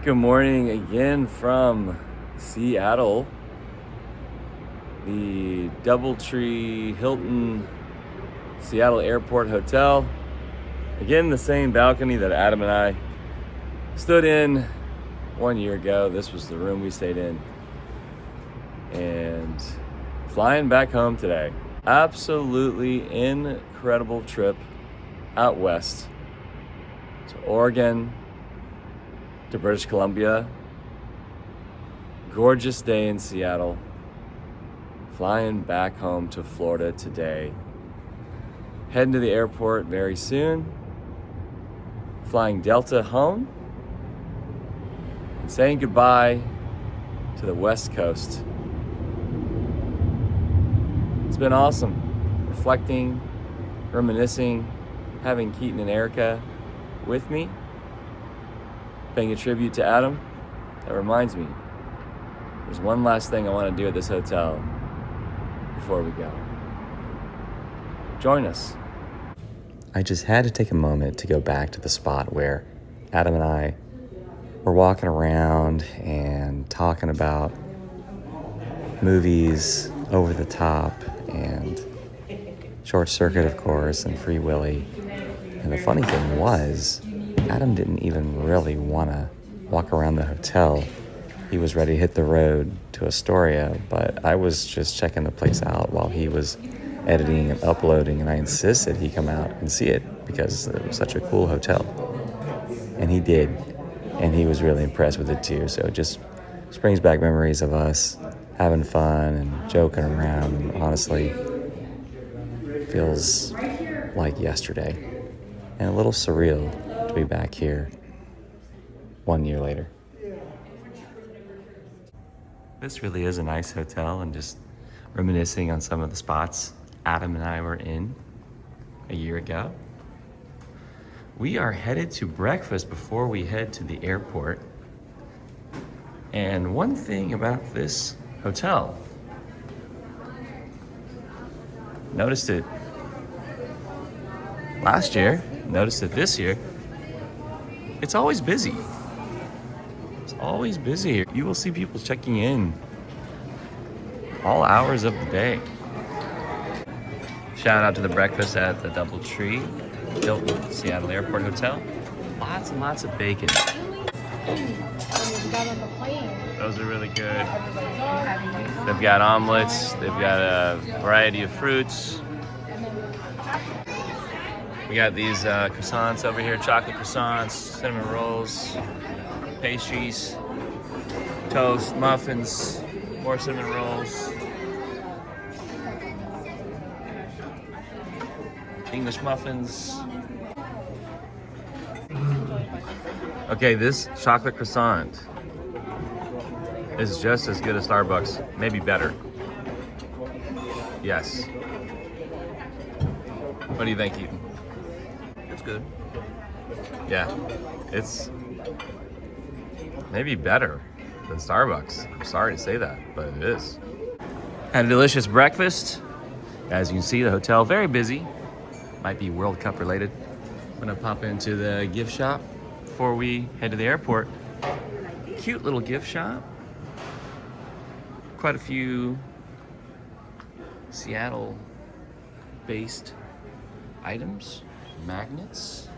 Good morning again from Seattle, the Doubletree Hilton Seattle Airport Hotel. Again, the same balcony that Adam and I stood in 1 year ago. This was the room we stayed in. And flying back home today. Absolutely incredible trip out west to Oregon, to British Columbia. Gorgeous day in Seattle. Flying back home to Florida today. Heading to the airport very soon. Flying Delta home. And saying goodbye to the West Coast. It's been awesome. Reflecting, reminiscing, having Keaton and Erica with me. Paying a tribute to Adam. That reminds me, there's one last thing I want to do at this hotel before we go. Join us. I just had to take a moment to go back to the spot where Adam and I were walking around and talking about movies, Over the Top, and Short Circuit, of course, and Free Willy. And the funny thing was, Adam didn't even really want to walk around the hotel. He was ready to hit the road to Astoria, but I was just checking the place out while he was editing and uploading, and I insisted he come out and see it because it was such a cool hotel. And he did, and he was really impressed with it too. So it just brings back memories of us having fun and joking around, and honestly feels like yesterday and a little surreal to be back here 1 year later. This really is a nice hotel, and just reminiscing on some of the spots Adam and I were in a year ago. We are headed to breakfast before we head to the airport. And one thing about this hotel, noticed it last year, noticed it this year, it's always busy. It's always busy here. You will see people checking in all hours of the day. Shout out to the breakfast at the Doubletree Hilton Seattle Airport Hotel. Lots and lots of bacon. Those are really good. They've got omelets. They've got a variety of fruits. We got these croissants over here, chocolate croissants, cinnamon rolls, pastries, toast, muffins, more cinnamon rolls, English muffins. Okay, this chocolate croissant is just as good as Starbucks, maybe better. Yes. What do you think, Ethan? It's good. Yeah, it's maybe better than Starbucks. I'm sorry to say that, but it is. Had a delicious breakfast. As you can see, the hotel very busy. Might be World Cup related. I'm gonna pop into the gift shop before we head to the airport. Cute little gift shop. Quite a few Seattle-based items. Magnets,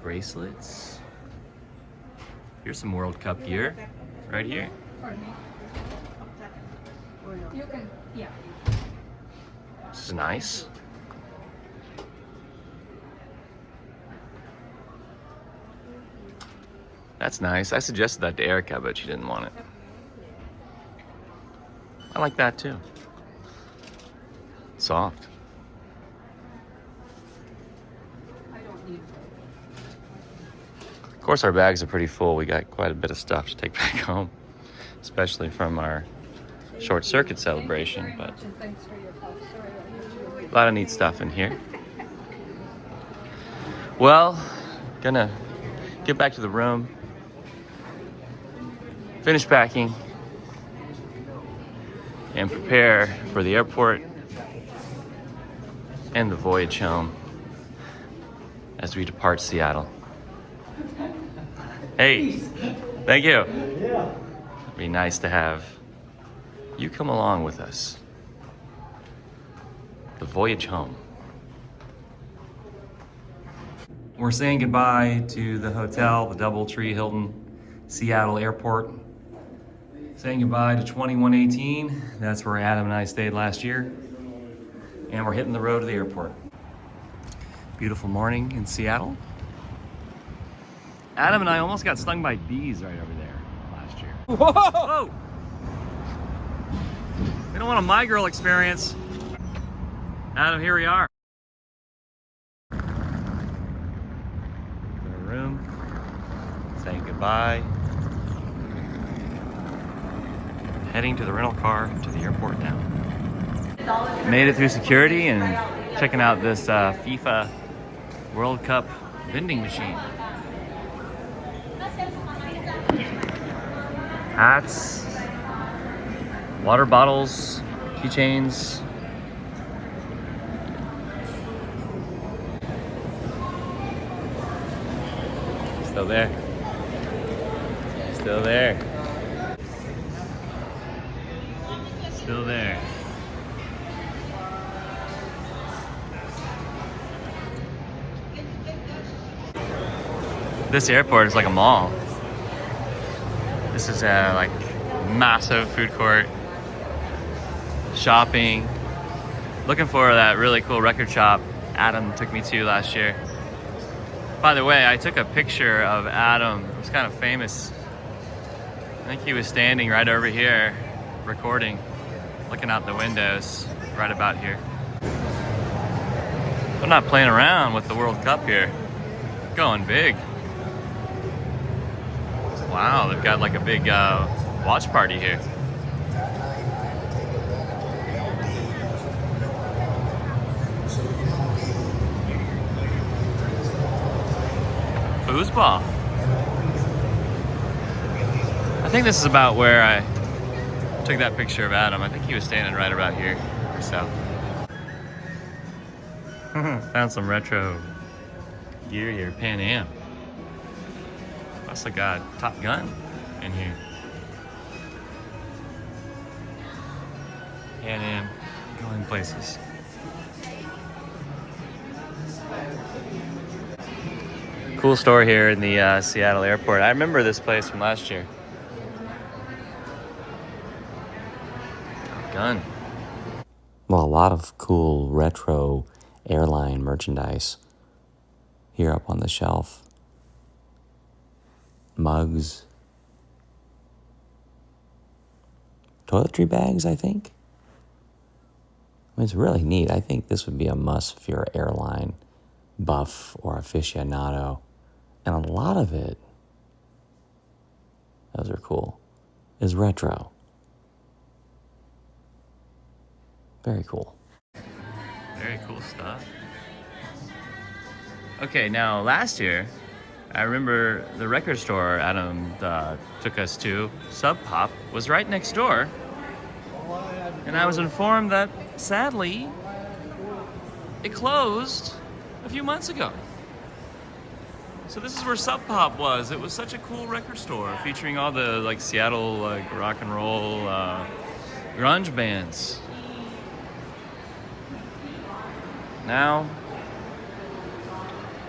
bracelets. Here's some World Cup gear right here. You can, yeah. This is nice. That's nice. I suggested that to Erica, but she didn't want it. I like that too. Soft. Of course, our bags are pretty full. We got quite a bit of stuff to take back home, especially from our short circuit celebration, but a lot of neat stuff in here. Well, gonna get back to the room, finish packing, and prepare for the airport and the voyage home as we depart Seattle. Hey, thank you. It'd be nice to have you come along with us. The voyage home. We're saying goodbye to the hotel, the Doubletree Hilton Seattle Airport. Saying goodbye to 2118. That's where Adam and I stayed last year. And we're hitting the road to the airport. Beautiful morning in Seattle. Adam and I almost got stung by bees right over there last year. Whoa! Whoa! We don't want a My Girl experience. Adam, here we are. The room. Saying goodbye. Heading to the rental car to the airport now. Made it through security and checking out this FIFA World Cup vending machine. Hats, water bottles, keychains. Still there. Still there. Still there. This airport is like a mall. This is a like massive food court, shopping. Looking for that really cool record shop Adam took me to last year. By the way, I took a picture of Adam. It was kind of famous. I think he was standing right over here recording, looking out the windows right about here. I'm not playing around with the World Cup here. Going big. Wow, they've got like a big watch party here. Foosball. I think this is about where I took that picture of Adam. I think he was standing right about here or so. Found some retro gear here, Pan Am. Also got Top Gun in here. Pan Am, going places. Cool store here in the Seattle airport. I remember this place from last year. Top Gun. Well, a lot of cool retro airline merchandise here up on the shelf. Mugs. Toiletry bags, I think. I mean, it's really neat. I think this would be a must if you're an airline buff or aficionado. And a lot of it, those are cool, is retro. Very cool. Very cool stuff. Okay, now last year, I remember the record store Adam took us to, Sub Pop, was right next door. And I was informed that, sadly, it closed a few months ago. So this is where Sub Pop was. It was such a cool record store featuring all the like Seattle like rock and roll grunge bands. Now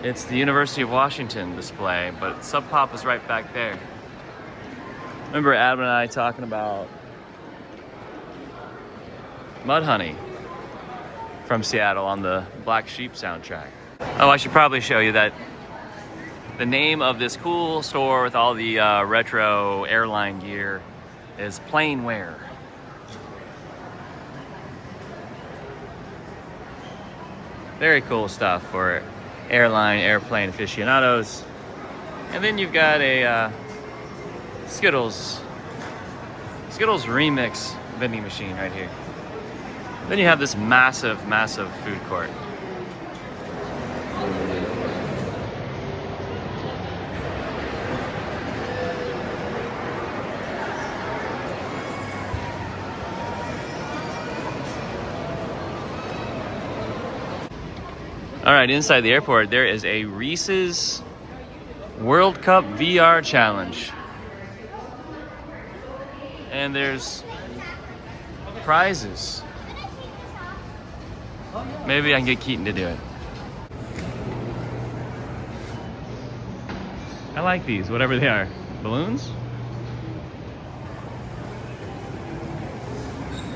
it's the University of Washington display, but Sub Pop is right back there. Remember Adam and I talking about Mudhoney from Seattle on the Black Sheep soundtrack. Oh, I should probably show you that the name of this cool store with all the retro airline gear is Planeware. Very cool stuff for airplane aficionados. And then you've got a Skittles remix vending machine right here. Then you have this massive food court. All right, inside the airport, there is a Reese's World Cup VR Challenge. And there's prizes. Maybe I can get Keaton to do it. I like these, whatever they are. Balloons?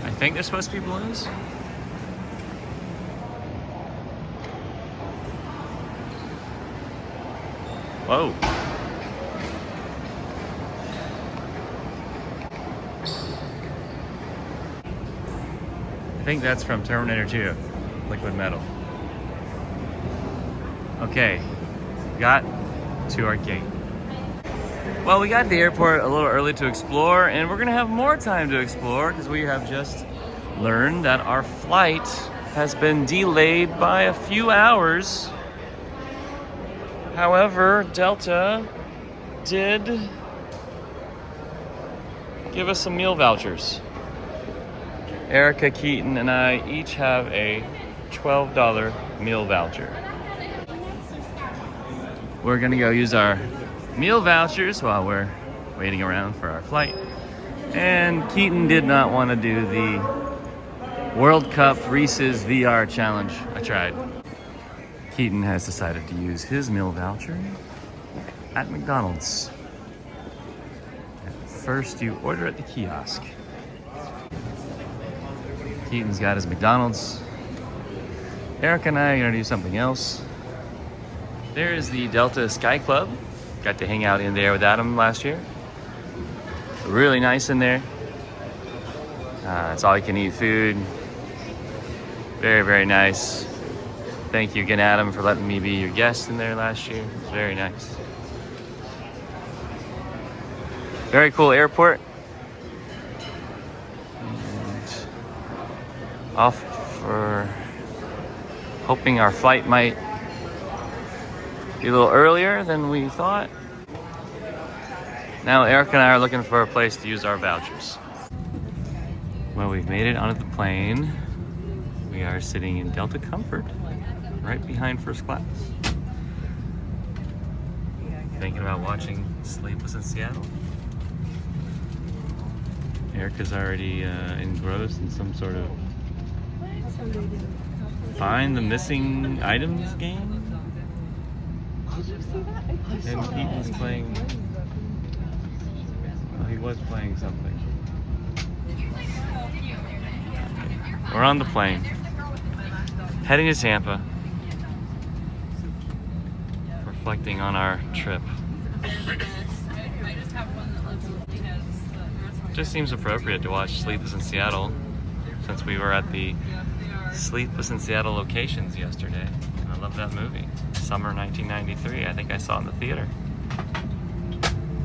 I think they're supposed to be balloons. Whoa. I think that's from Terminator 2, liquid metal. Okay, got to our gate. Well, we got to the airport a little early to explore, and we're gonna have more time to explore because we have just learned that our flight has been delayed by a few hours. However, Delta did give us some meal vouchers. Erica, Keaton, and I each have a $12 meal voucher. We're gonna go use our meal vouchers while we're waiting around for our flight. And Keaton did not want to do the World Cup Reese's VR challenge. I tried. Keaton has decided to use his meal voucher at McDonald's. First, you order at the kiosk. Keaton's got his McDonald's. Eric and I are gonna do something else. There is the Delta Sky Club. Got to hang out in there with Adam last year. Really nice in there. It's all you can eat food. Very, very nice. Thank you again, Adam, for letting me be your guest in there last year. It's very nice. Very cool airport. And off for hoping our flight might be a little earlier than we thought. Now Eric and I are looking for a place to use our vouchers. Well, we've made it onto the plane. We are sitting in Delta Comfort, right behind first class. Thinking about watching Sleepless in Seattle. Erica's already engrossed in some sort of find the missing items game. And Keaton's playing. Well, he was playing something. We're on the plane, heading to Tampa, reflecting on our trip. Just seems appropriate to watch Sleepless in Seattle, since we were at the Sleepless in Seattle locations yesterday. I love that movie. Summer 1993. I think I saw it in the theater.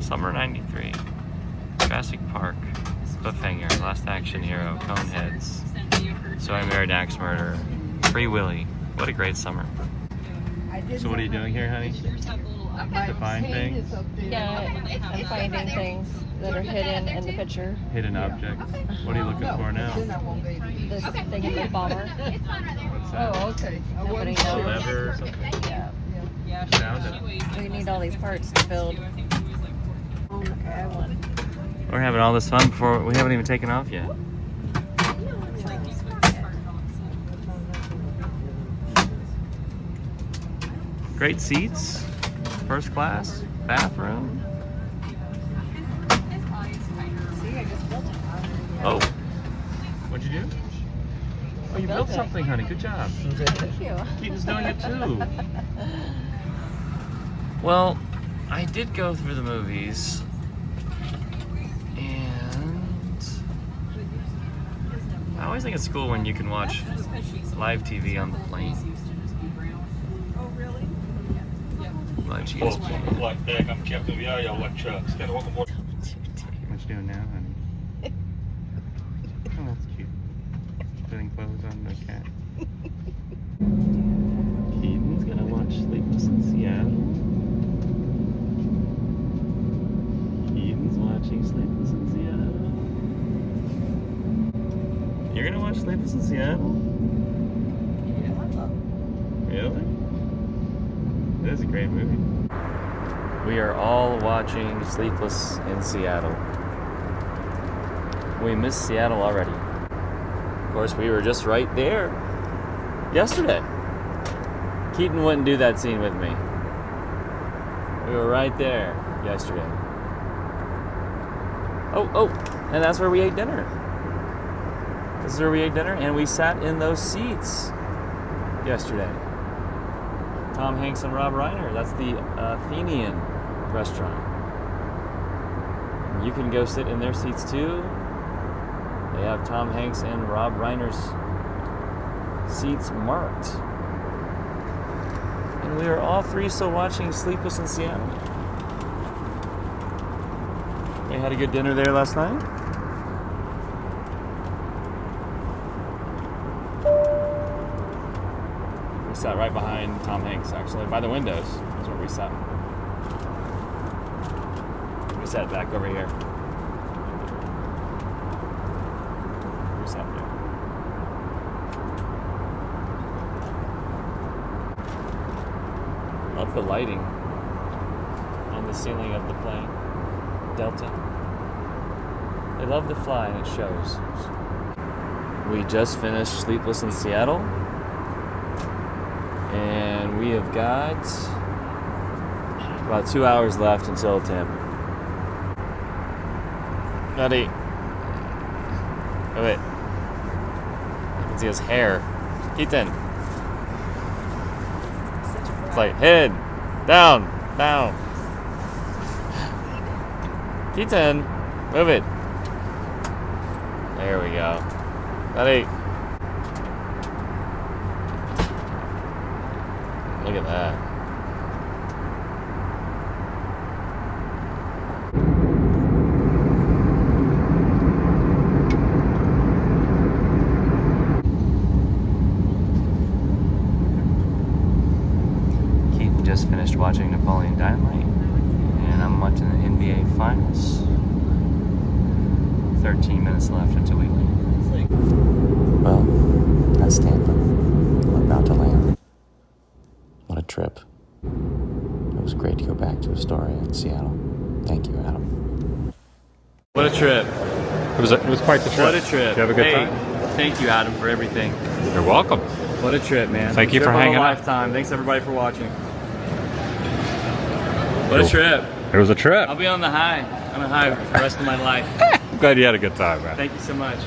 Summer 93. Jurassic Park. Cliffhanger. Last Action Hero. Coneheads. So I Married an Axe Murderer. Free Willy. What a great summer. So what are you doing here, honey? To find things? Yeah, I'm finding things that are hidden in the picture. Hidden objects. What are you looking for now? This thing is a bomber. What's that? Oh, okay. Nobody A knows. lever or something? Yeah. Found it. We need all these parts to build. Okay, one. We're having all this fun before we haven't even taken off yet. Great seats, first class, bathroom. Oh, what'd you do? Oh, you built something, honey. Good job. Thank you. Keaton's doing it too. Well, I did go through the movies, and I always think it's cool when you can watch live TV on the plane. Live ESPN. What you doing now, honey? Oh, that's cute. Putting clothes on the cat. Keaton's gonna watch Sleepless in Seattle. Keaton's watching Sleepless in Seattle. You're gonna watch Sleepless in Seattle? Really? It is a great movie. We are all watching Sleepless in Seattle. We miss Seattle already. Of course, we were just right there yesterday. Keaton wouldn't do that scene with me. We were right there yesterday. Oh, and that's where we ate dinner. This is where we ate dinner, and we sat in those seats yesterday. Tom Hanks and Rob Reiner. That's the Athenian restaurant. You can go sit in their seats too. They have Tom Hanks and Rob Reiner's seats marked. And we are all three still watching Sleepless in Seattle. We had a good dinner there last night. We sat right behind Tom Hanks, actually, by the windows is where we sat. We sat back over here. We sat there. Love the lighting on the ceiling of the plane. Delta. They love to fly and it shows. We just finished Sleepless in Seattle. And we have got about 2 hours left until Tampa. Nutty. Oh wait. I can see his hair. Keaton. It's like head. Down. Down. Keaton. Move it. There we go. Nutty. Look at that. Keaton just finished watching Napoleon Dynamite, and I'm watching the NBA Finals. 13 minutes left until we leave. Well, that's Tampa. We're about to land. What a trip. It was great to go back to Astoria in Seattle. Thank you, Adam. What a trip. It was quite the trip. What a trip. Did you have a good time? Thank you, Adam, for everything. You're welcome. What a trip, man. Thank you Trip for of a hanging out. lifetime. Thanks, everybody, for watching. What a Cool. trip. It was a trip. I'll be on the high for the rest of my life. I'm glad you had a good time, man. Thank you so much.